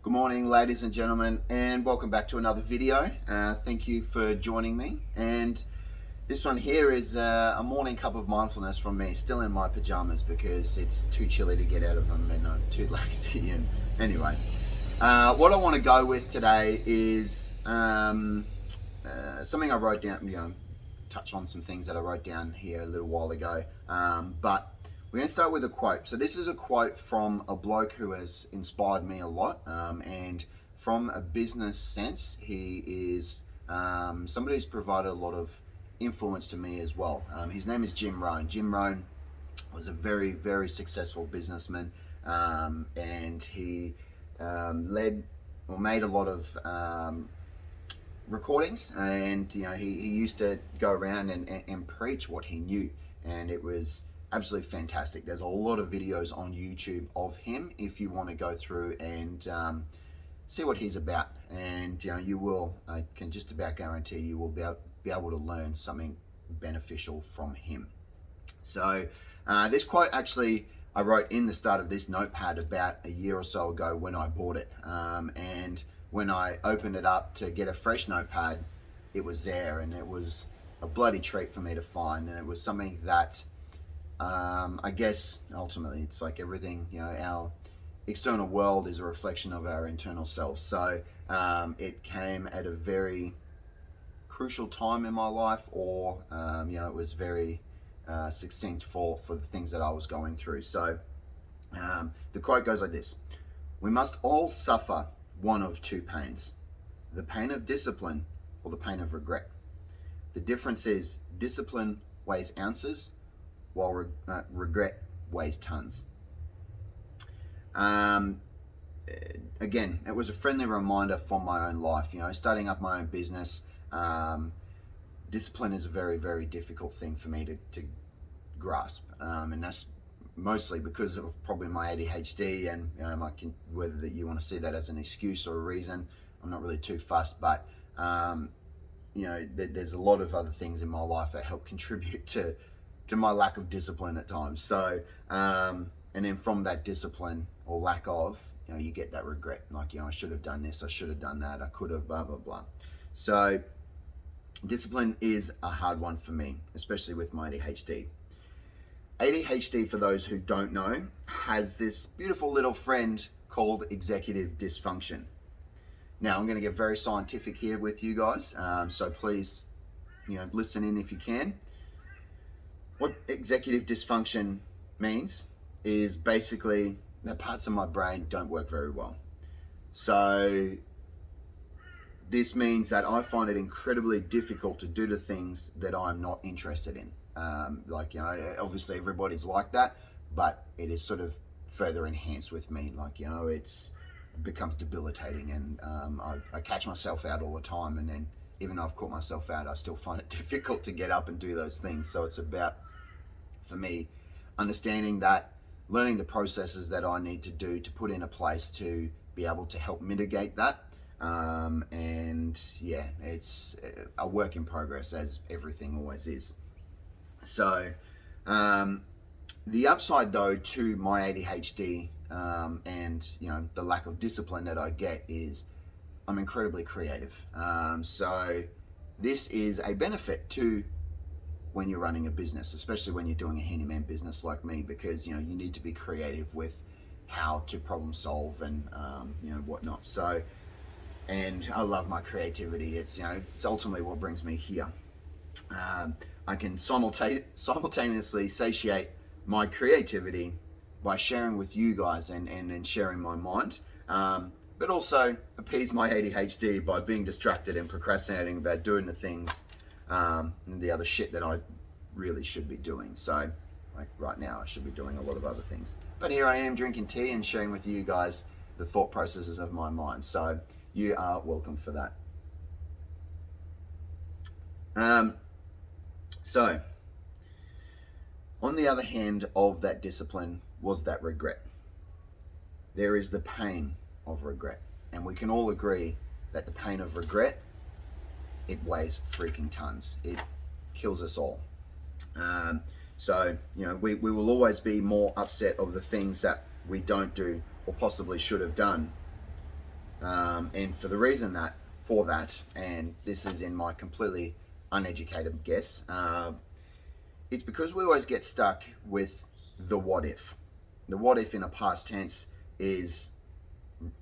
Good morning, ladies and gentlemen, and welcome back to another video. Thank you for joining me. And this one here is a morning cup of mindfulness from me, still in my pajamas because it's too chilly to get out of them and I'm too lazy. And anyway, what I want to go with today is something I wrote down, touch on some things that I wrote down here a little while ago. But we're going to start with a quote. So this is a quote from a bloke who has inspired me a lot. And from a business sense, he is somebody who's provided a lot of influence to me as well. His name is Jim Rohn. Jim Rohn was a very, very successful businessman. And he led or made a lot of recordings, and he used to go around and preach what he knew, and it was absolutely fantastic. There's a lot of videos on YouTube of him if you want to go through and see what he's about, and you will, I can just about guarantee you will be able to learn something beneficial from him. So this quote actually I wrote in the start of this notepad about a year or so ago when I bought it, and when I opened it up to get a fresh notepad, it was there, and it was a bloody treat for me to find. And it was something that I guess ultimately it's like everything, our external world is a reflection of our internal self. So it came at a very crucial time in my life, or it was very succinct for the things that I was going through. So the quote goes like this: "We must all suffer one of two pains, the pain of discipline or the pain of regret. The difference is discipline weighs ounces, while regret weighs tons." Again, it was a friendly reminder from my own life. Starting up my own business, discipline is a very, very difficult thing for me to grasp, and that's mostly because of probably my ADHD, and whether that you want to see that as an excuse or a reason, I'm not really too fussed. But there's a lot of other things in my life that help contribute to my lack of discipline at times. So and then from that discipline or lack of, you get that regret, like I should have done this, I should have done that, I could have, blah blah blah. So discipline is a hard one for me, especially with my ADHD. ADHD, for those who don't know, has this beautiful little friend called executive dysfunction. Now, I'm going to get very scientific here with you guys, so please, listen in if you can. What executive dysfunction means is basically that parts of my brain don't work very well. So this means that I find it incredibly difficult to do the things that I'm not interested in. Obviously everybody's like that, but it is sort of further enhanced with me. It becomes debilitating, and I catch myself out all the time. And then even though I've caught myself out, I still find it difficult to get up and do those things. So it's about, for me, understanding that, learning the processes that I need to do to put in a place to be able to help mitigate that. And yeah, it's a work in progress, as everything always is. So the upside though to my ADHD and the lack of discipline that I get is I'm incredibly creative. So this is a benefit to when you're running a business, especially when you're doing a handyman business like me, because you need to be creative with how to problem solve and whatnot. So, and I love my creativity. It's ultimately what brings me here. I can simultaneously satiate my creativity by sharing with you guys and sharing my mind, but also appease my ADHD by being distracted and procrastinating about doing the things and the other shit that I really should be doing. So like right now I should be doing a lot of other things, but here I am drinking tea and sharing with you guys the thought processes of my mind. So you are welcome for that. So on the other hand of that discipline was that regret. There is the pain of regret, and we can all agree that the pain of regret, it weighs freaking tons. It kills us all. So we will always be more upset of the things that we don't do or possibly should have done And for the reason for that, and this is in my completely uneducated guess, it's because we always get stuck with the what if. The what if in a past tense is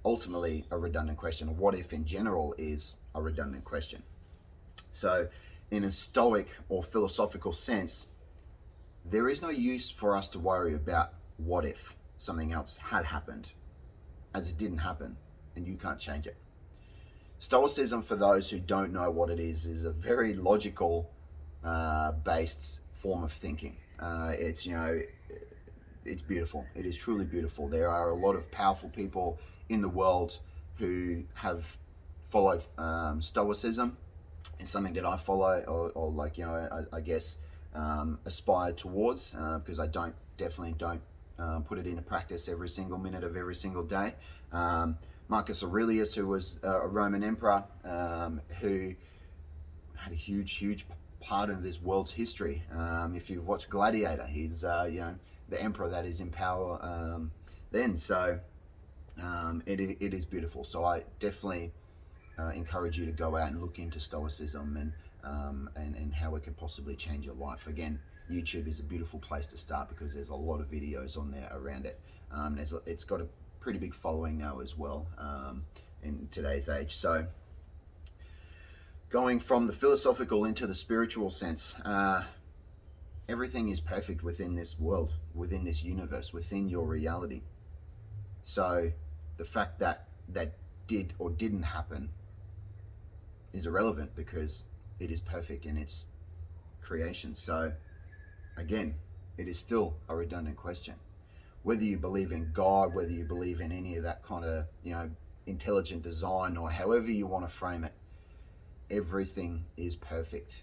ultimately a redundant question. What if in general is a redundant question. So in a stoic or philosophical sense, there is no use for us to worry about what if something else had happened, as it didn't happen and you can't change it. Stoicism, for those who don't know what it is a very logical based form of thinking. It's, it's beautiful. It is truly beautiful. There are a lot of powerful people in the world who have followed Stoicism. It's something that I follow, or like, I guess aspire towards, because I definitely don't put it into practice every single minute of every single day. Marcus Aurelius, who was a Roman emperor, who had a huge part of this world's history. If you've watched Gladiator, he's the emperor that is in power then. So it is beautiful. So I definitely encourage you to go out and look into Stoicism and how it can possibly change your life. Again, YouTube is a beautiful place to start because there's a lot of videos on there around it. It's got a pretty big following now as well in today's age. So going from the philosophical into the spiritual sense, everything is perfect within this world, within this universe, within your reality. So the fact that did or didn't happen is irrelevant because it is perfect in its creation. So again, it is still a redundant question. Whether you believe in God, whether you believe in any of that kind of, intelligent design, or however you want to frame it, everything is perfect.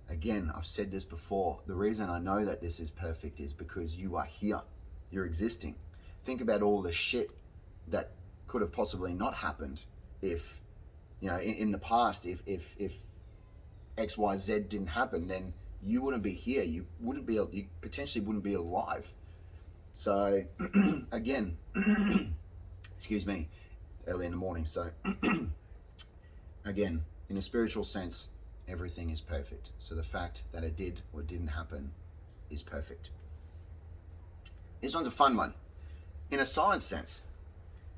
Again, I've said this before. The reason I know that this is perfect is because you are here. You're existing. Think about all the shit that could have possibly not happened if, in the past, if X, Y, Z didn't happen, then you wouldn't be here. You potentially wouldn't be alive. So again, excuse me, early in the morning. So again, in a spiritual sense, everything is perfect. So the fact that it did or didn't happen is perfect. This one's a fun one. In a science sense.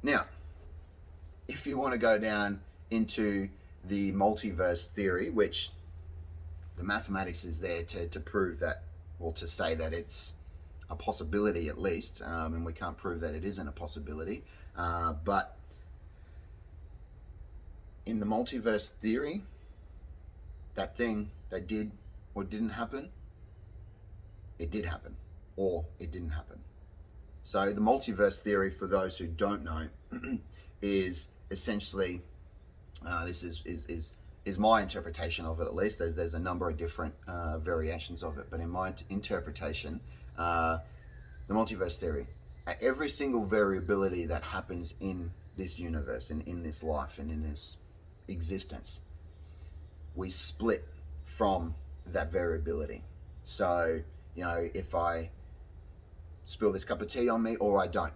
Now, if you want to go down into the multiverse theory, which the mathematics is there to prove that, or to say that it's a possibility at least, and we can't prove that it isn't a possibility, but in the multiverse theory, that thing that did or didn't happen, it did happen, or it didn't happen. So the multiverse theory, for those who don't know, is essentially, this is my interpretation of it at least. There's a number of different variations of it, but in my interpretation, the multiverse theory, every single variability that happens in this universe and in this life and in this existence, we split from that variability. So, if I spill this cup of tea on me or I don't,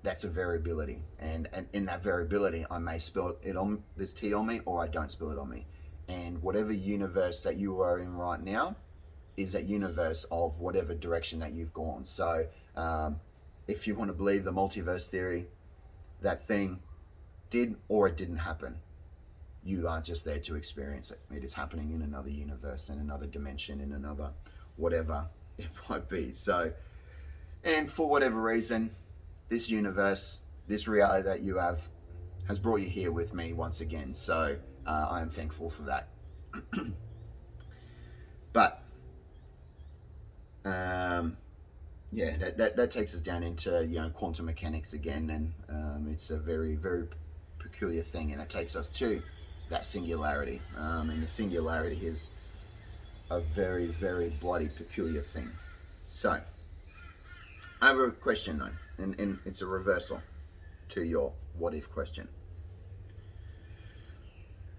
that's a variability, and in that variability I may spill this tea on me or I don't spill it on me. And whatever universe that you are in right now is that universe of whatever direction that you've gone. So if you want to believe the multiverse theory, that thing did or it didn't happen. You are just there to experience it. It is happening in another universe, in another dimension, in another whatever it might be. So, and for whatever reason, this universe, this reality that you have, has brought you here with me once again. So I am thankful for that. But yeah, that takes us down into quantum mechanics again, and it's a very peculiar thing, and it takes us to that singularity, and the singularity is a very bloody peculiar thing. So I have a question though, and it's a reversal to your what if question.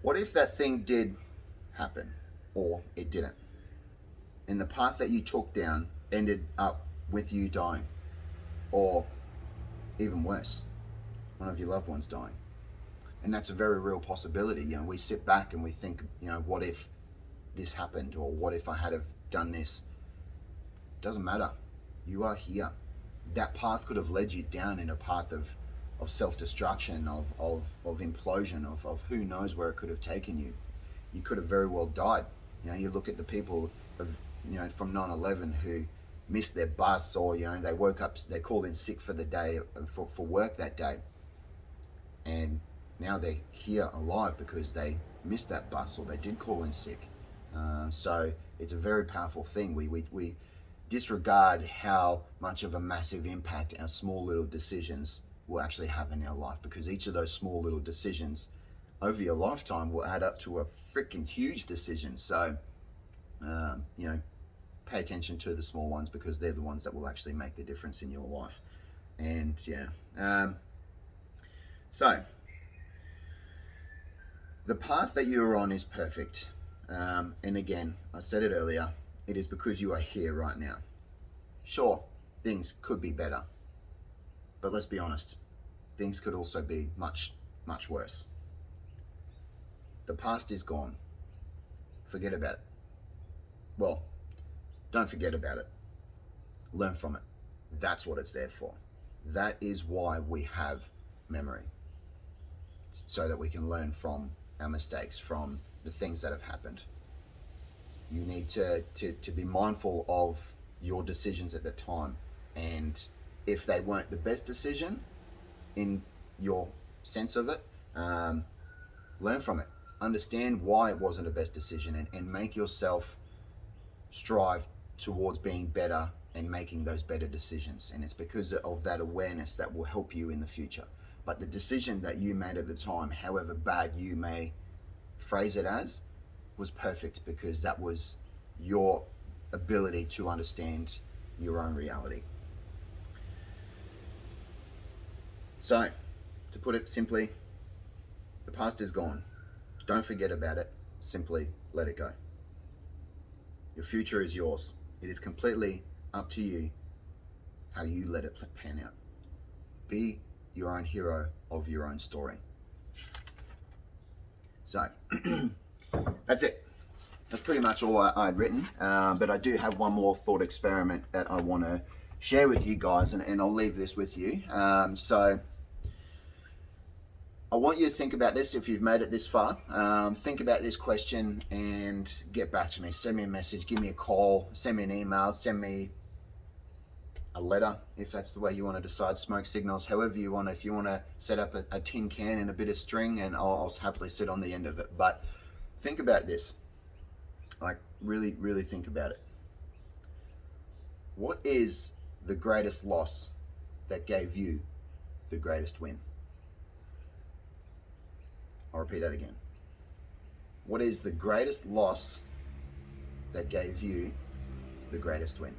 What if that thing did happen or it didn't, and the path that you took down ended up with you dying, or even worse, one of your loved ones dying. And that's a very real possibility. You know, we sit back and we think, you know, what if this happened, or what if I had have done this? Doesn't matter. You are here. That path could have led you down in a path of self-destruction, of implosion, of who knows where it could have taken you. You could have very well died. You know, you look at the people of, you know, from 9/11 who missed their bus, or, you know, they woke up, they called in sick for the day, for work that day, and now they're here alive because they missed that bus, or they did call in sick. So it's a very powerful thing. We disregard how much of a massive impact our small little decisions will actually have in our life, because each of those small little decisions over your lifetime will add up to a freaking huge decision. So, you know, pay attention to the small ones, because they're the ones that will actually make the difference in your life. And yeah, so the path that you are on is perfect. And again, I said it earlier, it is because you are here right now. Sure, things could be better, but let's be honest, things could also be much, much worse. The past is gone. Forget about it. Well, don't forget about it. Learn from it. That's what it's there for. That is why we have memory, so that we can learn from our mistakes, from the things that have happened. You need to be mindful of your decisions at the time, and if they weren't the best decision in your sense of it, learn from it. Understand why it wasn't the best decision, and make yourself strive towards being better and making those better decisions. And it's because of that awareness that will help you in the future. But the decision that you made at the time, however bad you may phrase it as, was perfect, because that was your ability to understand your own reality. So, to put it simply, the past is gone. Don't forget about it. Simply let it go. Your future is yours. It is completely up to you how you let it pan out. Be your own hero of your own story. So, that's it. That's pretty much all I'd written. But I do have one more thought experiment that I want to share with you guys, and I'll leave this with you. So, I want you to think about this. If you've made it this far, think about this question and get back to me. Send me a message, give me a call, send me an email, send me a letter, if that's the way you want to decide. Smoke signals, however you want. If you want to set up a tin can and a bit of string, and I'll happily sit on the end of it. But think about this. Like, really, really think about it. What is the greatest loss that gave you the greatest win? I'll repeat that again. What is the greatest loss that gave you the greatest win?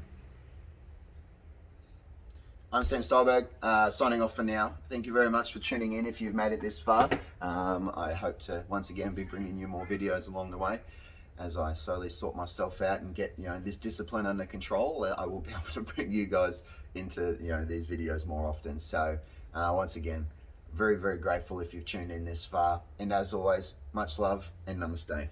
I'm Sam Stylberg, signing off for now. Thank you very much for tuning in if you've made it this far. I hope to once again be bringing you more videos along the way. As I slowly sort myself out and get, you know, this discipline under control, I will be able to bring you guys into, you know, these videos more often. So once again, very, very grateful if you've tuned in this far. And as always, much love and namaste.